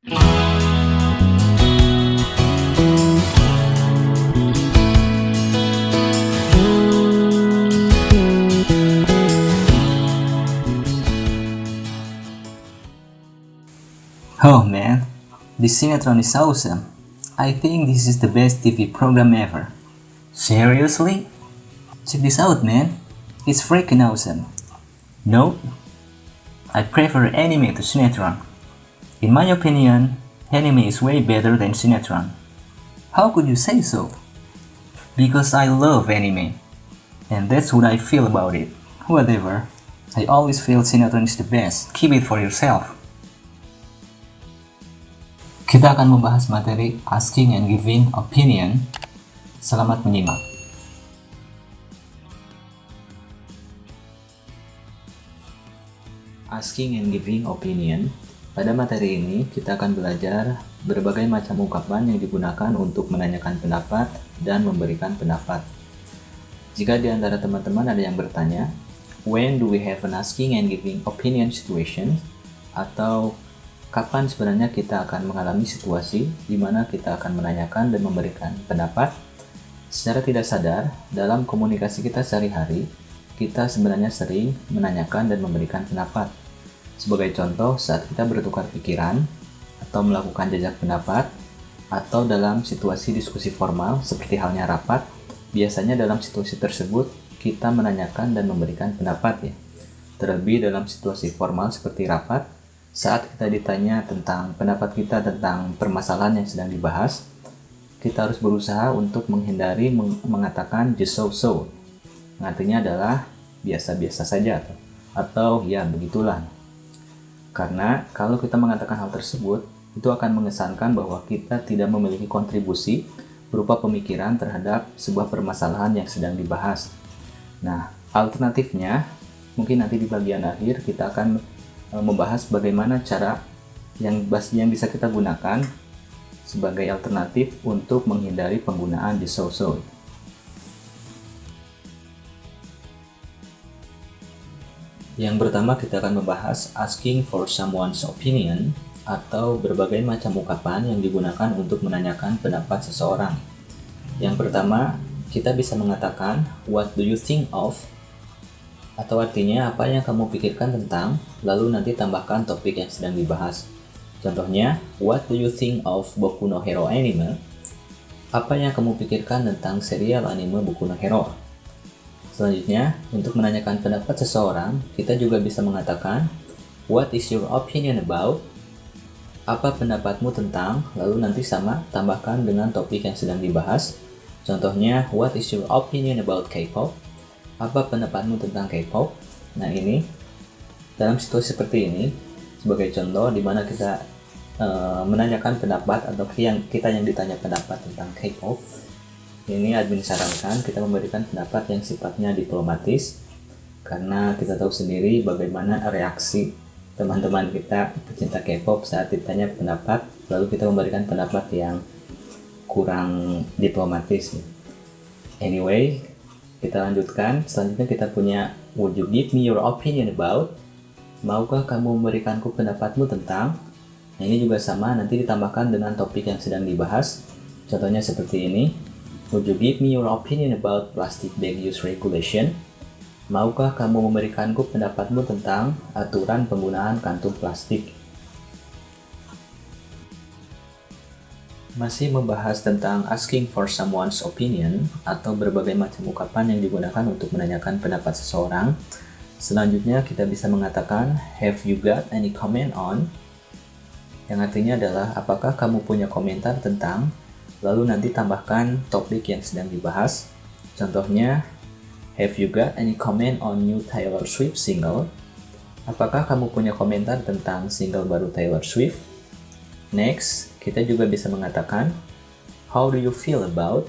Oh man, this Sinetron is awesome. I think this is the best TV program ever. Seriously? Check this out, man. It's freaking awesome. Nope. I prefer anime to Sinetron. In my opinion, anime is way better than Sinetron. How could you say so? Because I love anime. And that's what I feel about it. Whatever. I always feel Sinetron is the best. Keep it for yourself. Kita akan membahas materi asking and giving opinion. Selamat menyimak. Asking and giving opinion. Pada materi ini, kita akan belajar berbagai macam ungkapan yang digunakan untuk menanyakan pendapat dan memberikan pendapat. Jika di antara teman-teman ada yang bertanya, when do we have an asking and giving opinion situation? Atau kapan sebenarnya kita akan mengalami situasi di mana kita akan menanyakan dan memberikan pendapat? Secara tidak sadar, dalam komunikasi kita sehari-hari, kita sebenarnya sering menanyakan dan memberikan pendapat. Sebagai contoh, saat kita bertukar pikiran, atau melakukan jajak pendapat, atau dalam situasi diskusi formal seperti halnya rapat, biasanya dalam situasi tersebut, kita menanyakan dan memberikan pendapat ya. Terlebih dalam situasi formal seperti rapat, saat kita ditanya tentang pendapat kita tentang permasalahan yang sedang dibahas, kita harus berusaha untuk menghindari mengatakan just so-so. Artinya adalah biasa-biasa saja atau ya begitulah. Karena kalau kita mengatakan hal tersebut, itu akan mengesankan bahwa kita tidak memiliki kontribusi berupa pemikiran terhadap sebuah permasalahan yang sedang dibahas. Nah, alternatifnya, mungkin nanti di bagian akhir kita akan membahas bagaimana cara yang bisa kita gunakan sebagai alternatif untuk menghindari penggunaan just so-so. Yang pertama kita akan membahas asking for someone's opinion atau berbagai macam ungkapan yang digunakan untuk menanyakan pendapat seseorang. Yang pertama, kita bisa mengatakan what do you think of? Atau artinya apa yang kamu pikirkan tentang, lalu nanti tambahkan topik yang sedang dibahas. Contohnya, what do you think of Boku no Hero anime? Apa yang kamu pikirkan tentang serial anime Boku no Hero? Selanjutnya, untuk menanyakan pendapat seseorang, kita juga bisa mengatakan what is your opinion about? Apa pendapatmu tentang, lalu nanti sama tambahkan dengan topik yang sedang dibahas. Contohnya, what is your opinion about K-pop? Apa pendapatmu tentang K-pop? Nah ini, dalam situasi seperti ini, sebagai contoh di mana kita menanyakan pendapat atau kita yang ditanya pendapat tentang K-pop, ini admin sarankan kita memberikan pendapat yang sifatnya diplomatis, karena kita tahu sendiri bagaimana reaksi teman-teman kita pecinta K-pop saat ditanya pendapat, lalu kita memberikan pendapat yang kurang diplomatis. Anyway, kita lanjutkan. Selanjutnya kita punya would you give me your opinion about? Maukah kamu memberikanku pendapatmu tentang? Nah ini juga sama, nanti ditambahkan dengan topik yang sedang dibahas. Contohnya seperti ini. Would you give me your opinion about plastic bag use regulation? Maukah kamu memberikanku pendapatmu tentang aturan penggunaan kantung plastik? Masih membahas tentang asking for someone's opinion atau berbagai macam ungkapan yang digunakan untuk menanyakan pendapat seseorang. Selanjutnya kita bisa mengatakan have you got any comment on? Yang artinya adalah apakah kamu punya komentar tentang, lalu nanti tambahkan topik yang sedang dibahas. Contohnya, have you got any comment on new Taylor Swift single? Apakah kamu punya komentar tentang single baru Taylor Swift? Next, kita juga bisa mengatakan, how do you feel about?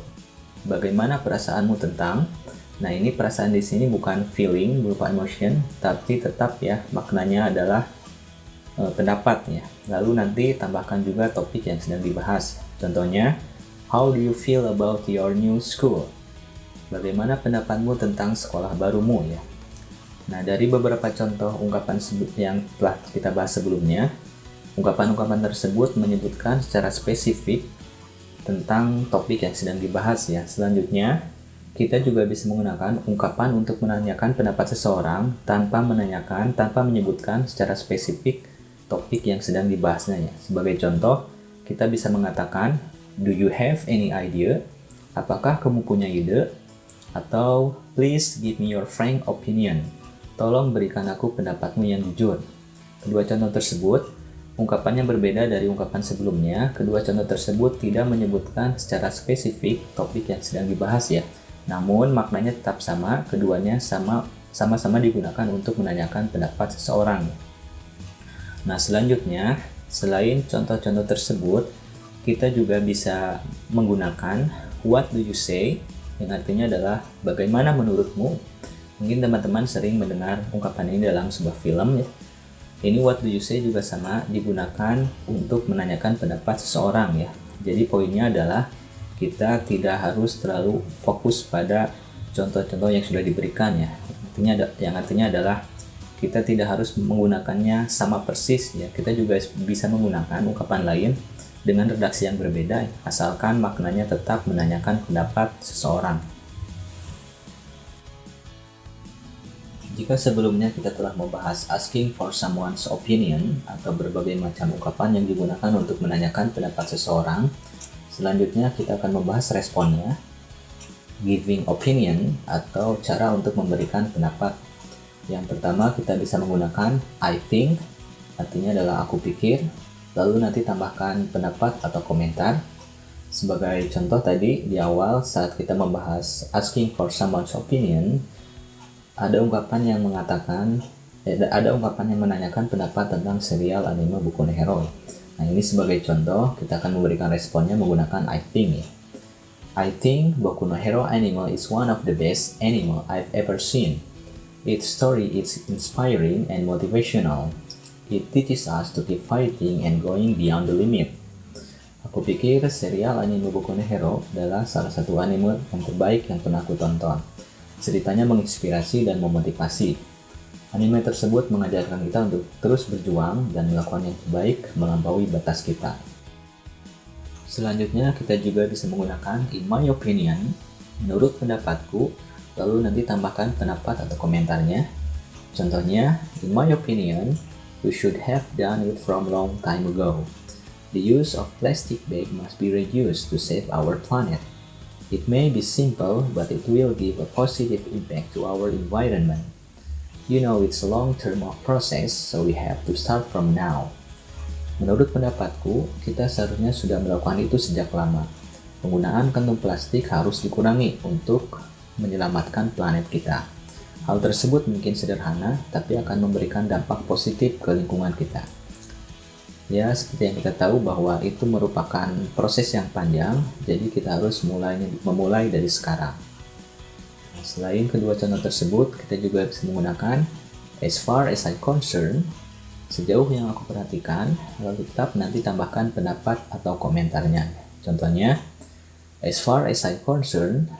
Bagaimana perasaanmu tentang? Nah ini perasaan di sini bukan feeling berupa emotion, tapi tetap ya maknanya adalah pendapat ya. Lalu nanti tambahkan juga topik yang sedang dibahas. Contohnya, how do you feel about your new school? Bagaimana pendapatmu tentang sekolah barumu ya? Nah, dari beberapa contoh ungkapan yang telah kita bahas sebelumnya, Ungkapan-ungkapan tersebut menyebutkan secara spesifik tentang topik yang sedang dibahas ya. Selanjutnya, kita juga bisa menggunakan ungkapan untuk menanyakan pendapat seseorang tanpa menyebutkan secara spesifik topik yang sedang dibahasnya ya. Sebagai contoh, kita bisa mengatakan, "Do you have any idea?" Apakah kamu punya ide? Atau, "Please give me your frank opinion." Tolong berikan aku pendapatmu yang jujur. Kedua contoh tersebut, ungkapannya berbeda dari ungkapan sebelumnya. Kedua contoh tersebut tidak menyebutkan secara spesifik topik yang sedang dibahas ya. Namun maknanya tetap sama, keduanya sama-sama digunakan untuk menanyakan pendapat seseorang. Nah, selanjutnya, selain contoh-contoh tersebut, kita juga bisa menggunakan what do you say, yang artinya adalah bagaimana menurutmu. Mungkin teman-teman sering mendengar ungkapan ini dalam sebuah film ya. Ini what do you say juga sama digunakan untuk menanyakan pendapat seseorang ya. Jadi poinnya adalah kita tidak harus terlalu fokus pada contoh-contoh yang sudah diberikan ya. Yang artinya adalah kita tidak harus menggunakannya sama persis ya. Kita juga bisa menggunakan ungkapan lain dengan redaksi yang berbeda, asalkan maknanya tetap menanyakan pendapat seseorang. Jika sebelumnya kita telah membahas asking for someone's opinion atau berbagai macam ungkapan yang digunakan untuk menanyakan pendapat seseorang, selanjutnya kita akan membahas responnya, giving opinion atau cara untuk memberikan pendapat. Yang pertama kita bisa menggunakan I think, artinya adalah aku pikir, lalu nanti tambahkan pendapat atau komentar. Sebagai contoh tadi di awal saat kita membahas asking for someone's opinion, ada ungkapan yang menanyakan pendapat tentang serial anime Boku no Hero. Nah, ini sebagai contoh kita akan memberikan responnya menggunakan I think ya. I think Boku no Hero anime is one of the best anime I've ever seen. Its story is inspiring and motivational. It teaches us to keep fighting and going beyond the limit. Aku pikir serial anime Boku no Hero adalah salah satu anime yang terbaik yang pernah aku tonton. Ceritanya menginspirasi dan memotivasi. Anime tersebut mengajarkan kita untuk terus berjuang dan melakukan yang terbaik melampaui batas kita. Selanjutnya kita juga bisa menggunakan in my opinion, menurut pendapatku, lalu nanti tambahkan pendapat atau komentarnya. Contohnya, in my opinion, we should have done it from long time ago. The use of plastic bag must be reduced to save our planet. It may be simple, but it will give a positive impact to our environment. You know it's a long-term process, so we have to start from now. Menurut pendapatku, kita seharusnya sudah melakukan itu sejak lama. Penggunaan kantong plastik harus dikurangi untuk menyelamatkan planet kita. Hal tersebut mungkin sederhana, tapi akan memberikan dampak positif ke lingkungan kita. Ya, seperti yang kita tahu bahwa itu merupakan proses yang panjang, jadi kita harus memulai dari sekarang. Selain kedua contoh tersebut, kita juga bisa menggunakan as far as I'm concerned, sejauh yang aku perhatikan, lalu tetap nanti tambahkan pendapat atau komentarnya. Contohnya, as far as I'm concerned,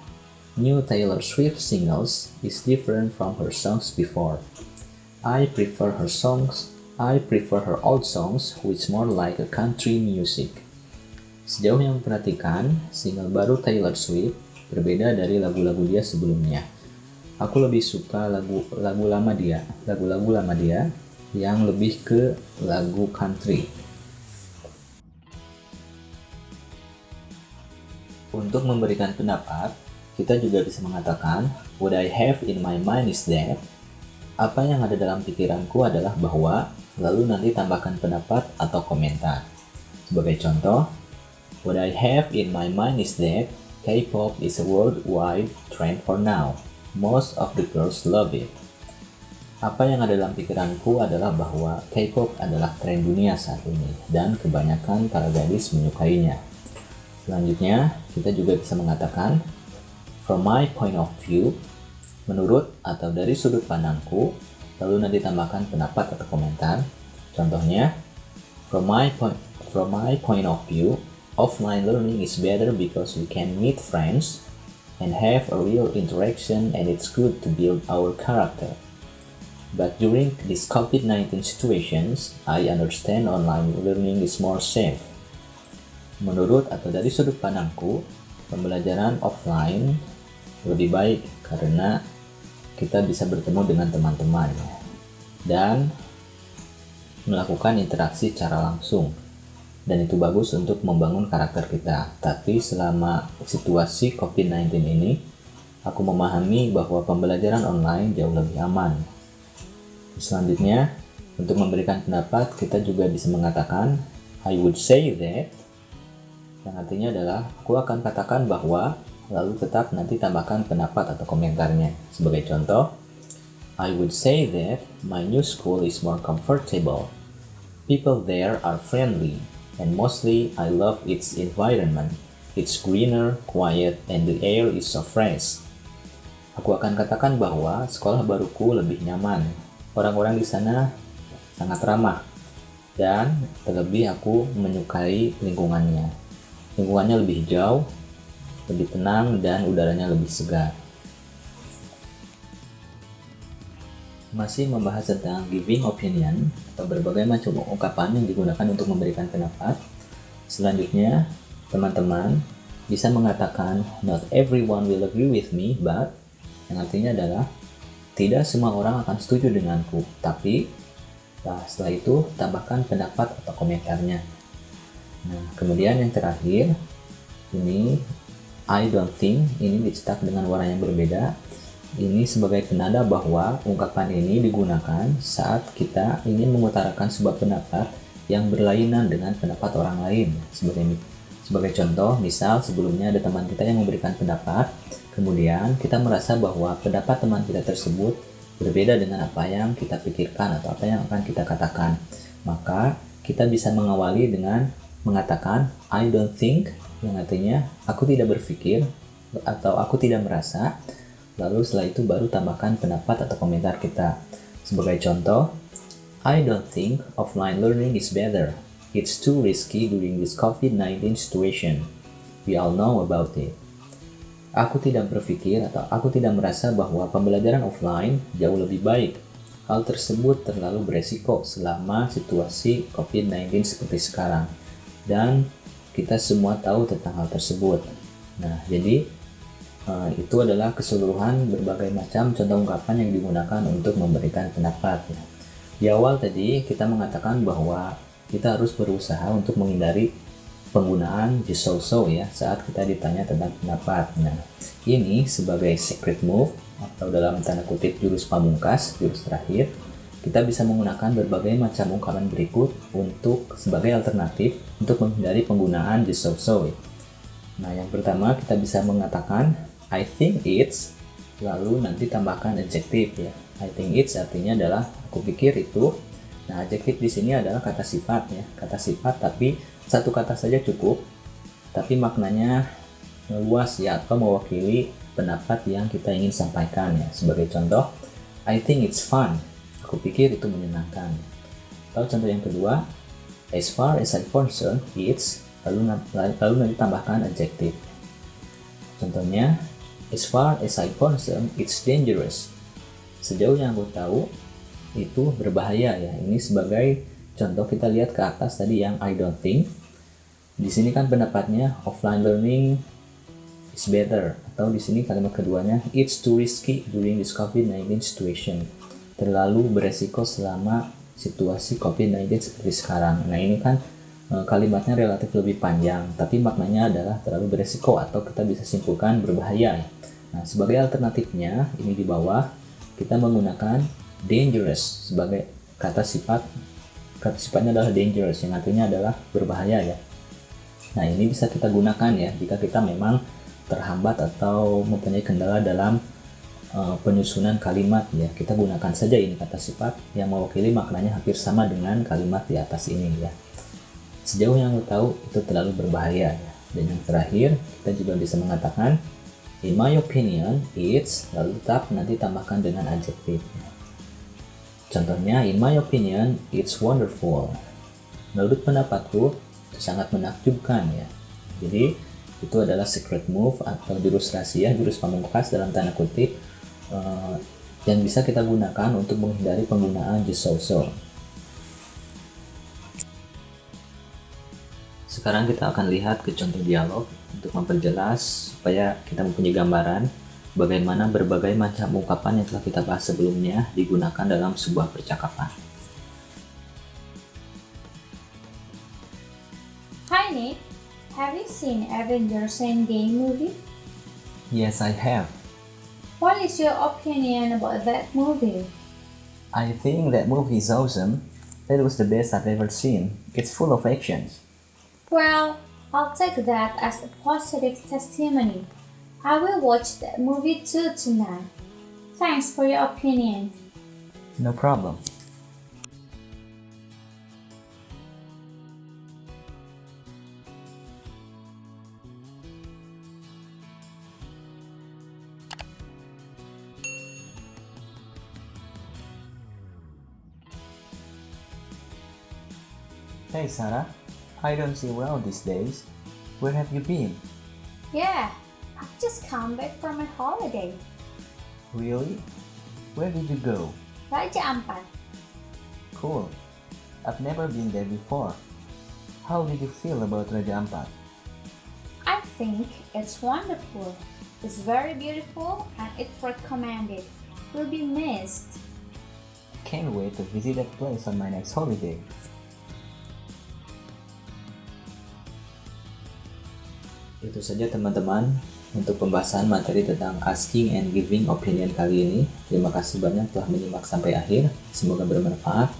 new Taylor Swift singles is different from her songs before. I prefer her old songs, which more like a country music. Sejauh yang memperhatikan, single baru Taylor Swift berbeda dari lagu-lagu dia sebelumnya. Aku lebih suka lagu-lagu lama dia yang lebih ke lagu country. Untuk memberikan pendapat, kita juga bisa mengatakan, what I have in my mind is that, apa yang ada dalam pikiranku adalah bahwa, lalu nanti tambahkan pendapat atau komentar. Sebagai contoh, what I have in my mind is that K-pop is a worldwide trend for now. Most of the girls love it. Apa yang ada dalam pikiranku adalah bahwa K-pop adalah tren dunia saat ini, dan kebanyakan para gadis menyukainya. Selanjutnya, kita juga bisa mengatakan, from my point of view, menurut atau dari sudut pandangku, lalu nanti tambahkan pendapat atau komentar. Contohnya, from my point of view, offline learning is better because we can meet friends and have a real interaction and it's good to build our character. But during these COVID-19 situations, I understand online learning is more safe. Menurut atau dari sudut pandangku, pembelajaran offline lebih baik karena kita bisa bertemu dengan teman-teman dan melakukan interaksi secara langsung. Dan itu bagus untuk membangun karakter kita. Tapi selama situasi COVID-19 ini, aku memahami bahwa pembelajaran online jauh lebih aman. Selanjutnya, untuk memberikan pendapat, kita juga bisa mengatakan I would say that, yang artinya adalah aku akan katakan bahwa, lalu tetap nanti tambahkan pendapat atau komentarnya. Sebagai contoh, I would say that my new school is more comfortable. People there are friendly, and mostly I love its environment. It's greener, quiet, and the air is so fresh. Aku akan katakan bahwa sekolah baruku lebih nyaman. Orang-orang di sana sangat ramah, dan terlebih aku menyukai lingkungannya. Lingkungannya lebih hijau, lebih tenang, dan udaranya lebih segar. Masih membahas tentang giving opinion atau berbagai macam ungkapan yang digunakan untuk memberikan pendapat. Selanjutnya, teman-teman bisa mengatakan not everyone will agree with me, but, yang artinya adalah tidak semua orang akan setuju denganku, tapi setelah itu tambahkan pendapat atau komentarnya. Nah, kemudian yang terakhir, ini I don't think, ini dicetak dengan warna yang berbeda. Ini sebagai penanda bahwa ungkapan ini digunakan saat kita ingin mengutarakan sebuah pendapat yang berlainan dengan pendapat orang lain. Sebagai contoh, misal sebelumnya ada teman kita yang memberikan pendapat, kemudian kita merasa bahwa pendapat teman kita tersebut berbeda dengan apa yang kita pikirkan atau apa yang akan kita katakan. Maka kita bisa mengawali dengan mengatakan I don't think, yang artinya aku tidak berpikir atau aku tidak merasa. Lalu setelah itu baru tambahkan pendapat atau komentar kita. Sebagai contoh, I don't think offline learning is better. It's too risky during this COVID-19 situation. We all know about it. Aku tidak berpikir atau aku tidak merasa bahwa pembelajaran offline jauh lebih baik. Hal tersebut terlalu beresiko selama situasi COVID-19 seperti sekarang. Dan kita semua tahu tentang hal tersebut. Nah, jadi itu adalah keseluruhan berbagai macam contoh ungkapan yang digunakan untuk memberikan pendapat. Di awal tadi kita mengatakan bahwa kita harus berusaha untuk menghindari penggunaan just so ya saat kita ditanya tentang pendapat. Nah, ini sebagai secret move atau dalam tanda kutip jurus pamungkas, jurus terakhir, kita bisa menggunakan berbagai macam ungkapan berikut untuk sebagai alternatif untuk menghindari penggunaan just so. Nah, yang pertama kita bisa mengatakan I think it's, lalu nanti tambahkan adjektif ya. I think it's artinya adalah aku pikir itu. Nah, adjektif di sini adalah kata sifat ya, kata sifat tapi satu kata saja cukup, tapi maknanya luas ya atau mewakili pendapat yang kita ingin sampaikan ya. Sebagai contoh, I think it's fun. Aku pikir itu menyenangkan. Atau contoh yang kedua, as far as I'm concerned, it's, lalu nanti tambahkan adjektif. Contohnya, as far as I'm concerned, it's dangerous. Sejauh yang aku tahu, itu berbahaya ya. Ini sebagai contoh kita lihat ke atas tadi yang I don't think. Di sini kan pendapatnya offline learning is better, atau di sini kalimat keduanya it's too risky during this COVID-19 situation. Terlalu beresiko selama situasi COVID-19 seperti sekarang. Nah, ini kan kalimatnya relatif lebih panjang, tapi maknanya adalah terlalu beresiko atau kita bisa simpulkan berbahaya. Nah, sebagai alternatifnya ini di bawah kita menggunakan dangerous sebagai kata sifat. Kata sifatnya adalah dangerous yang artinya adalah berbahaya ya. Nah, ini bisa kita gunakan ya jika kita memang terhambat atau mempunyai kendala dalam penyusunan kalimat ya. Kita gunakan saja ini kata sifat yang mewakili maknanya hampir sama dengan kalimat di atas ini ya. Sejauh yang aku tahu itu terlalu berbahaya ya. Dan yang terakhir kita juga bisa mengatakan in my opinion it's, lalu tetap nanti tambahkan dengan adjektif. Contohnya in my opinion it's wonderful. Menurut pendapatku itu sangat menakjubkan ya. Jadi itu adalah secret move atau jurus rahasia, jurus pamungkas dalam tanda kutip yang bisa kita gunakan untuk menghindari penggunaan just so. Sekarang kita akan lihat ke contoh dialog untuk memperjelas supaya kita mempunyai gambaran bagaimana berbagai macam ungkapan yang telah kita bahas sebelumnya digunakan dalam sebuah percakapan. Hi Nick, have you seen Avengers Endgame movie? Yes, I have. What is your opinion about that movie? I think that movie is awesome. That was the best I've ever seen. It's full of actions. Well, I'll take that as a positive testimony. I will watch that movie too tonight. Thanks for your opinion. No problem. Hey Sarah, I don't see you around these days. Where have you been? Yeah, I've just come back from my holiday. Really? Where did you go? Raja Ampat. Cool. I've never been there before. How did you feel about Raja Ampat? I think it's wonderful. It's very beautiful and it's recommended. Will be missed. Can't wait to visit that place on my next holiday. Itu saja teman-teman untuk pembahasan materi tentang asking and giving opinion kali ini. Terima kasih banyak telah menyimak sampai akhir. Semoga bermanfaat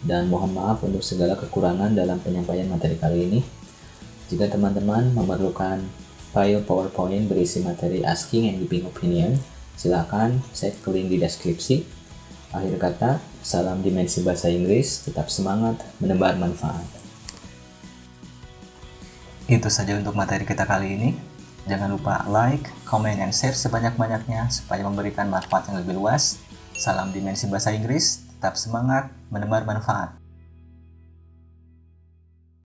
dan mohon maaf untuk segala kekurangan dalam penyampaian materi kali ini. Jika teman-teman memerlukan file PowerPoint berisi materi asking and giving opinion, silakan cek ke link di deskripsi. Akhir kata, salam dimensi bahasa Inggris, tetap semangat, menebar manfaat. Itu saja untuk materi kita kali ini. Jangan lupa like, comment, and share sebanyak-banyaknya supaya memberikan manfaat yang lebih luas. Salam dimensi bahasa Inggris, tetap semangat, menebar manfaat.